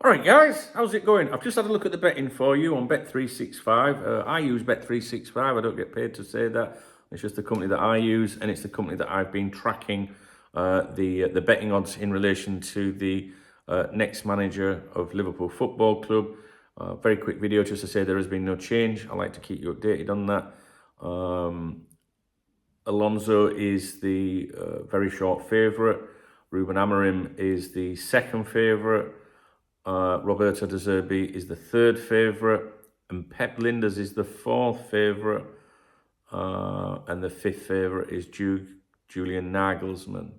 All right, guys, how's it going? I've just had a look at the betting for you on Bet365. I use Bet365. I don't get paid to say that. It's just the company that I use, and it's the company that I've been tracking the betting odds in relation to the next manager of Liverpool Football Club. Very quick video just to say there has been no change. I like to keep you updated on that. Alonso is the very short favourite. Ruben Amorim is the second favourite. Roberto De Zerbi is the third favourite, and Pep Lijnders is the fourth favourite, and the fifth favourite is Julian Nagelsmann.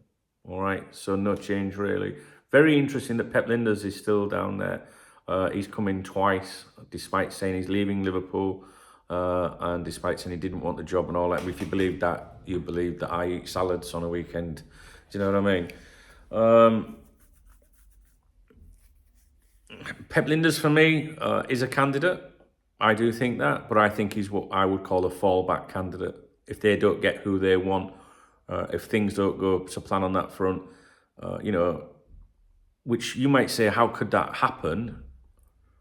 All right, so no change really. Very interesting that Pep Lijnders is still down there. He's come in twice, despite saying he's leaving Liverpool, and despite saying he didn't want the job and all that. If you believe that, you believe that I eat salads on a weekend. Do you know what I mean? Pep Lijnders for me is a candidate. I do think that, but I think he's what I would call a fallback candidate. If they don't get who they want, if things don't go to plan on that front, which you might say, how could that happen?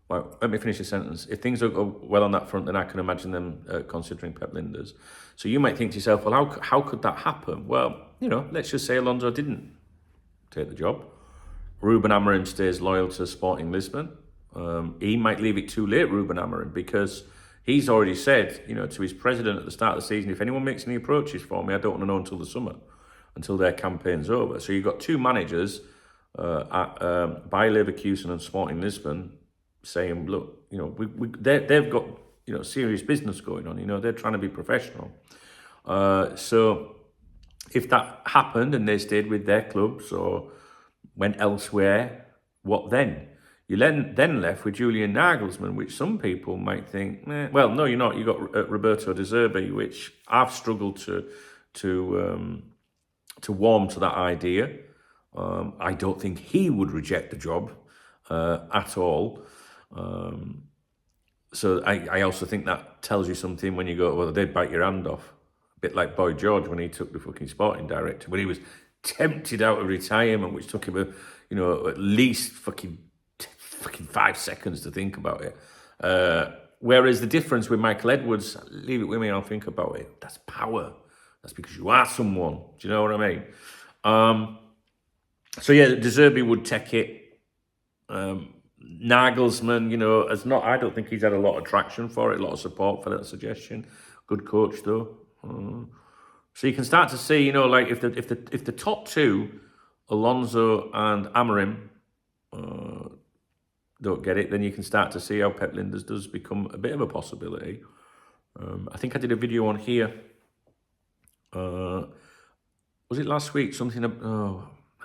Well, let me finish the sentence. If things don't go well on that front, then I can imagine them considering Pep Lijnders. So you might think to yourself, well, how could that happen? Well, let's just say Alonso didn't take the job. Ruben Amorim stays loyal to Sporting Lisbon. He might leave it too late, Ruben Amorim, because he's already said, to his president at the start of the season, if anyone makes any approaches for me, I don't want to know until the summer, until their campaign's over. So you've got two managers at Bayer Leverkusen and Sporting Lisbon saying, look, they've got serious business going on. They're trying to be professional. So if that happened and they stayed with their clubs or went elsewhere, what then? You then left with Julian Nagelsmann, which some people might think, well, no, you're not. You got Roberto De Zerbi, which I've struggled to warm to that idea. I don't think he would reject the job at all. So I also think that tells you something when you go, well, they'd bite your hand off. A bit like Boy George when he took the fucking sporting director, when he was tempted out of retirement, which took him at least fucking 5 seconds to think about it. Whereas the difference with Michael Edwards, leave it with me, I'll think about it. That's power. That's because you are someone. Do you know what I mean? So yeah, De Zerbi would take it. Nagelsmann, has not. I don't think he's had a lot of traction for it, a lot of support for that suggestion. Good coach though. So you can start to see, like if the top two, Alonso and Amorim, don't get it, then you can start to see how Pep Lijnders does become a bit of a possibility. I think I did a video on here. Was it last week? I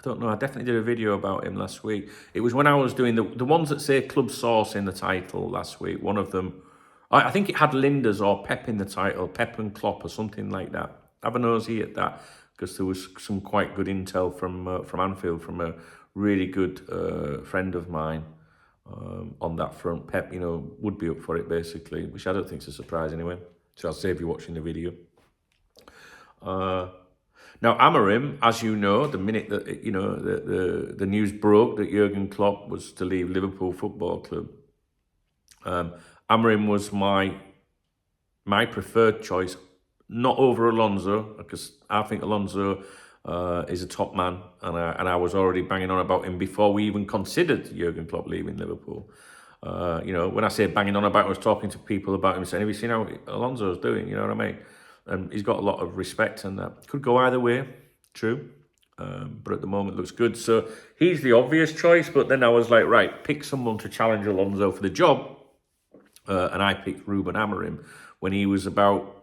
don't know. I definitely did a video about him last week. It was when I was doing the ones that say Club Source in the title last week. One of them, I think it had Lijnders or Pep in the title, Pep and Klopp or something like that. Have a nosy at that, because there was some quite good intel from Anfield, from a really good friend of mine on that front. Pep, would be up for it basically, which I don't think is a surprise anyway. So I'll save you watching the video. Now Amorim, as you know, the minute that the news broke that Jurgen Klopp was to leave Liverpool Football Club, Amorim was my preferred choice. Not over Alonso, because I think Alonso is a top man, and I was already banging on about him before we even considered Jurgen Klopp leaving Liverpool. When I say banging on about, I was talking to people about him, saying, have you seen how Alonso's doing? You know what I mean? And he's got a lot of respect, and that could go either way, true. But at the moment looks good. So he's the obvious choice, but then I was like, right, pick someone to challenge Alonso for the job. And I picked Ruben Amorim when he was about,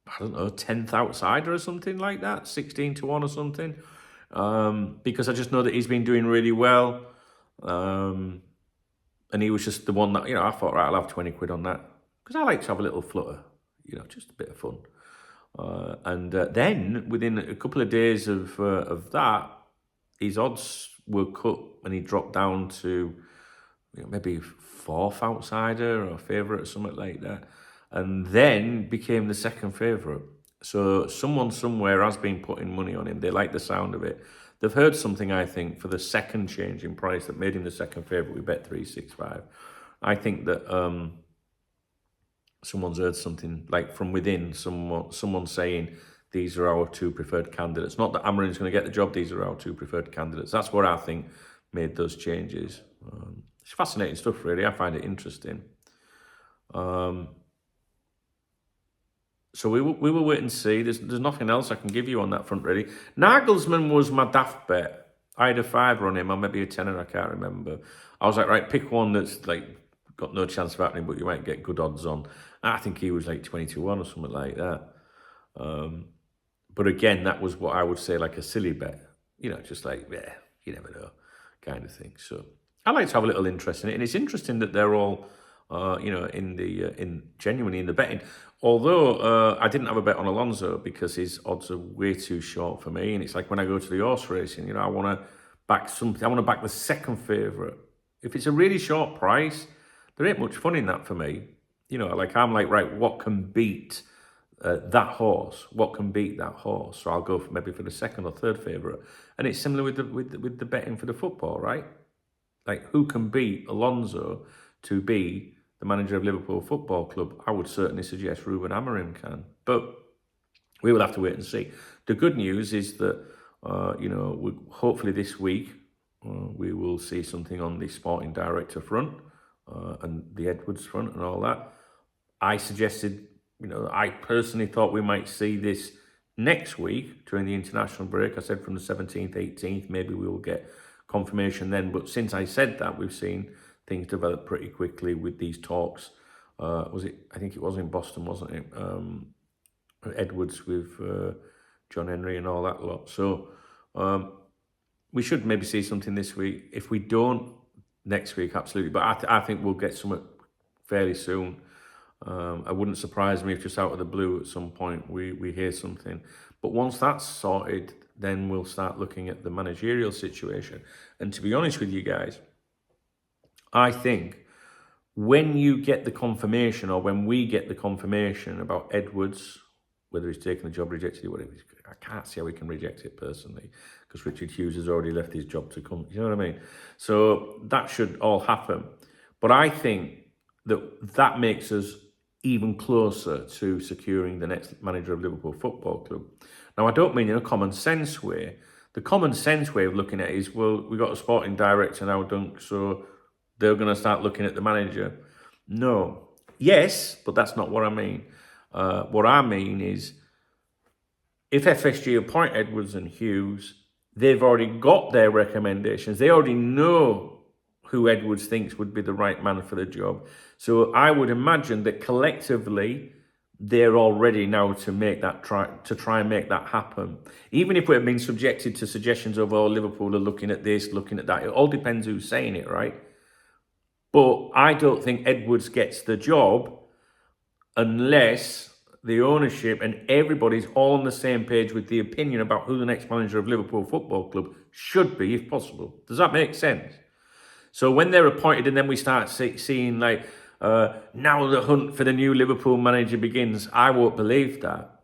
I don't know, 10th outsider or something like that, 16-1 or something. Because I just know that he's been doing really well. And he was just the one that, I thought, right, I'll have 20 quid on that. Because I like to have a little flutter, just a bit of fun. And then within a couple of days of that, his odds were cut and he dropped down to maybe 4th outsider or favourite or something like that. And then became the second favourite. So someone somewhere has been putting money on him. They like the sound of it. they've heard something, I think, for the second change in price that made him the second favourite with Bet365. I think that someone's heard something like from within, someone saying these are our two preferred candidates. Not that Amarin's going to get the job, these are our two preferred candidates. That's what I think made those changes. It's fascinating stuff, really. I find it interesting. So we will wait and see. There's nothing else I can give you on that front, really. Nagelsmann was my daft bet. I had a £5 on him, or maybe a tenner, I can't remember. I was like, right, pick one that's like got no chance of happening, but you might get good odds on. I think he was like 22-1 or something like that. But again, that was what I would say like a silly bet. You know, just like, yeah, you never know kind of thing. So I like to have a little interest in it. And it's interesting that they're all, you know, genuinely in the betting. Although I didn't have a bet on Alonso because his odds are way too short for me. And it's like when I go to the horse racing, you know, I want to back something. I want to back the second favourite. If it's a really short price, there ain't much fun in that for me. You know, like I'm like, right, what can beat that horse? What can beat that horse? So I'll go for maybe for the second or third favourite. And it's similar with the betting for the football, right? Like who can beat Alonso to be the manager of Liverpool Football Club? I would certainly suggest Ruben Amorim can. But we will have to wait and see. The good news is that, you know, hopefully this week we will see something on the sporting director front and the Edwards front and all that. I suggested, you know, I personally thought we might see this next week during the international break. I said from the 17th, 18th, maybe we will get confirmation then. But since I said that, we've seen things develop pretty quickly with these talks. Was it? I think it was in Boston, wasn't it? Edwards with John Henry and all that lot. So we should maybe see something this week. If we don't, next week, absolutely. But I think we'll get something fairly soon. It wouldn't surprise me if just out of the blue at some point we hear something. But once that's sorted, then we'll start looking at the managerial situation. And to be honest with you guys, I think when you get the confirmation, or when we get the confirmation about Edwards, whether he's taken the job, rejected it, whatever, I can't see how we can reject it personally, because Richard Hughes has already left his job to come. You know what I mean? So that should all happen. But I think that makes us even closer to securing the next manager of Liverpool Football Club. Now, I don't mean in a common sense way. The common sense way of looking at it is, well, we've got a sporting director now, Dunk, so they're going to start looking at the manager. No. Yes, but that's not what I mean. What I mean is, if FSG appoint Edwards and Hughes, they've already got their recommendations. They already know who Edwards thinks would be the right man for the job. So I would imagine that collectively, they're all ready now to try and make that happen. Even if we've been subjected to suggestions of, oh, Liverpool are looking at this, looking at that. It all depends who's saying it, right? But I don't think Edwards gets the job unless the ownership and everybody's all on the same page with the opinion about who the next manager of Liverpool Football Club should be, if possible. Does that make sense? So when they're appointed and then we start seeing like, now the hunt for the new Liverpool manager begins, I won't believe that.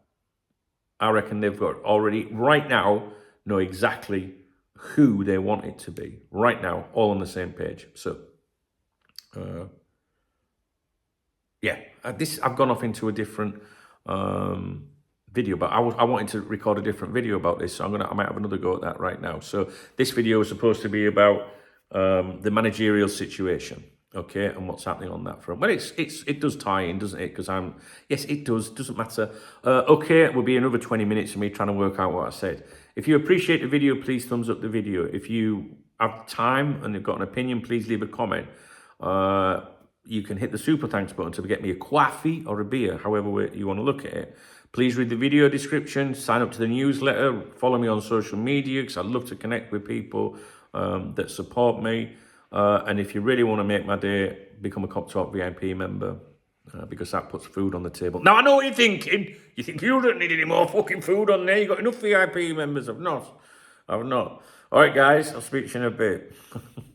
I reckon they've got already, right now, know exactly who they want it to be. Right now, all on the same page. So, yeah, I've gone off into a different video, but I wanted to record a different video about this, so I might have another go at that right now. So this video is supposed to be about the managerial situation, okay, and what's happening on that front. Well, it does tie in, doesn't it? Because yes, it doesn't matter. Okay, it will be another 20 minutes of me trying to work out what I said. If you appreciate the video, please thumbs up the video. If you have time and you've got an opinion, please leave a comment. You can hit the super thanks button to get me a coffee or a beer, however you want to look at it. Please read the video description, sign up to the newsletter, follow me on social media, because I'd love to connect with people that support me. And if you really want to make my day, become a Cop Talk VIP member, because that puts food on the table. Now, I know what you're thinking. You think you don't need any more fucking food on there. You've got enough VIP members. I've not. All right, guys, I'll speak to you in a bit.